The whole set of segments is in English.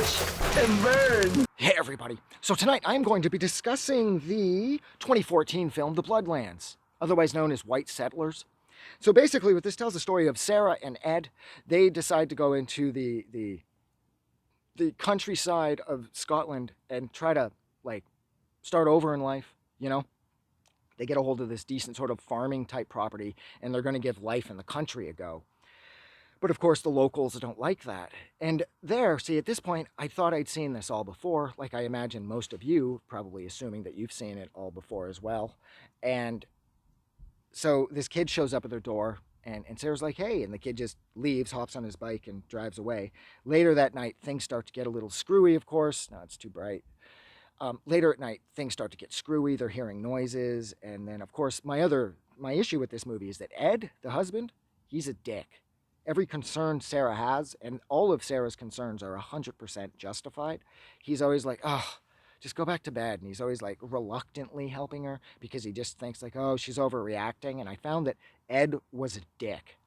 watch and burn. Hey everybody, so tonight I'm going to be discussing the 2014 film The Bloodlands, otherwise known as White Settlers. So basically what this tells the story of Sarah and Ed. They decide to go into the countryside of Scotland and try to like start over in life, you know? They get a hold of this decent sort of farming type property and they're going to give life in the country a go. But of course, the locals don't like that. And there, see, at this point, I thought I'd seen this all before, like I imagine most of you, probably assuming that you've seen it all before as well. And so this kid shows up at their door, and Sarah's like, hey, and the kid just leaves, hops on his bike, and drives away. Later that night, things start to get a little screwy, of course. No, it's too bright. Later at night, things start to get screwy. They're hearing noises. And then, of course, my issue with this movie is that Ed, the husband, he's a dick. Every concern Sarah has, and all of Sarah's concerns are 100% justified. He's always like, oh, just go back to bed. And he's always like reluctantly helping her because he just thinks like, oh, she's overreacting. And I found that Ed was a dick.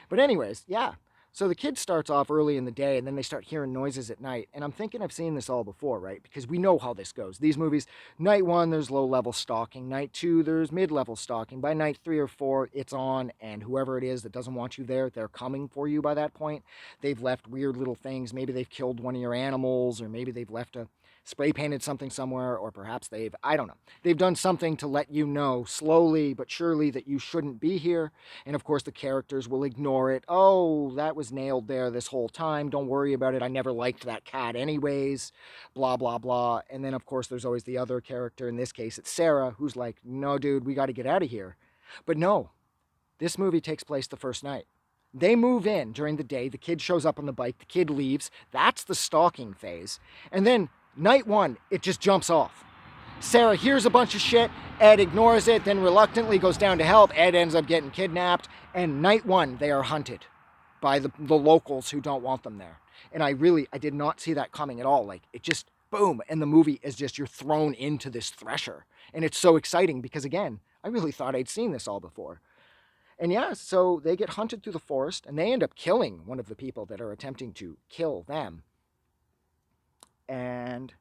But anyways, yeah. So the kid starts off early in the day and then they start hearing noises at night. And I'm thinking I've seen this all before, right? Because we know how this goes. These movies, night one, there's low-level stalking. Night two, there's mid-level stalking. By night 3 or 4, it's on. And whoever it is that doesn't want you there, they're coming for you by that point. They've left weird little things. Maybe they've killed one of your animals, or maybe they've left a spray painted something somewhere, or perhaps I don't know. They've done something to let you know slowly but surely that you shouldn't be here. And of course the characters will ignore it. Oh, that was nailed there this whole time. Don't worry about it. I never liked that cat anyways. Blah, blah, blah. And then of course there's always the other character. In this case, it's Sarah, who's like, no, dude, we got to get out of here. But no, this movie takes place the first night. They move in during the day. The kid shows up on the bike. The kid leaves. That's the stalking phase. And then night one, it just jumps off. Sarah hears a bunch of shit. Ed ignores it, then reluctantly goes down to help. Ed ends up getting kidnapped. And night one, they are hunted by the locals who don't want them there. And I did not see that coming at all. Like, it just, boom. And the movie is just, you're thrown into this thresher. And it's so exciting because, again, I really thought I'd seen this all before. And yeah, so they get hunted through the forest and they end up killing one of the people that are attempting to kill them. And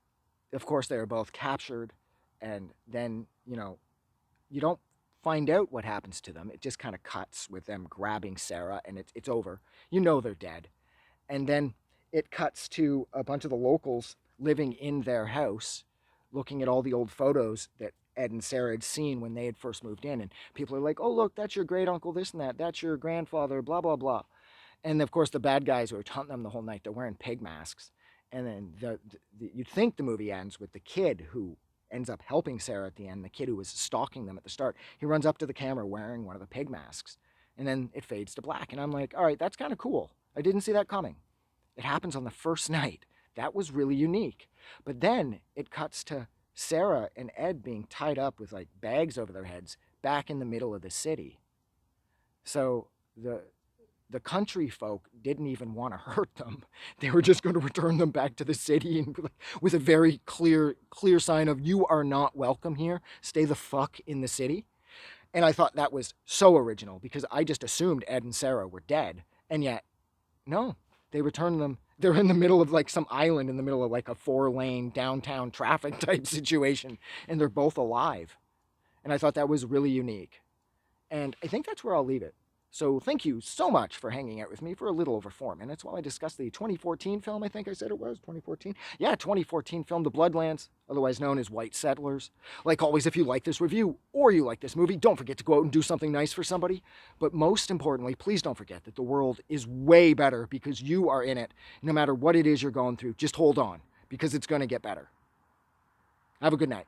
of course, they are both captured. And then, you don't find out what happens to them. It just kind of cuts with them grabbing Sarah and it's over. You know they're dead. And then it cuts to a bunch of the locals living in their house, looking at all the old photos that Ed and Sarah had seen when they had first moved in. And people are like, oh, look, that's your great uncle, this and that. That's your grandfather, blah, blah, blah. And of course, the bad guys who are hunting them the whole night, they're wearing pig masks. And then you'd think the movie ends with the kid who ends up helping Sarah at the end, the kid who was stalking them at the start. He runs up to the camera wearing one of the pig masks. And then it fades to black. And I'm like, all right, that's kind of cool. I didn't see that coming. It happens on the first night. That was really unique. But then it cuts to Sarah and Ed being tied up with like bags over their heads back in the middle of the city. So the country folk didn't even want to hurt them. They were just going to return them back to the city and with a very clear sign of, you are not welcome here. Stay the fuck in the city. And I thought that was so original because I just assumed Ed and Sarah were dead. And yet, no, they returned them. They're in the middle of like some island in the middle of like a 4-lane downtown traffic type situation. And they're both alive. And I thought that was really unique. And I think that's where I'll leave it. So thank you so much for hanging out with me for a little over 4 minutes while I discuss the 2014 film. I think I said it was 2014. Yeah, 2014 film, The Bloodlands, otherwise known as White Settlers. Like always, if you like this review or you like this movie, don't forget to go out and do something nice for somebody. But most importantly, please don't forget that the world is way better because you are in it. No matter what it is you're going through, just hold on because it's going to get better. Have a good night.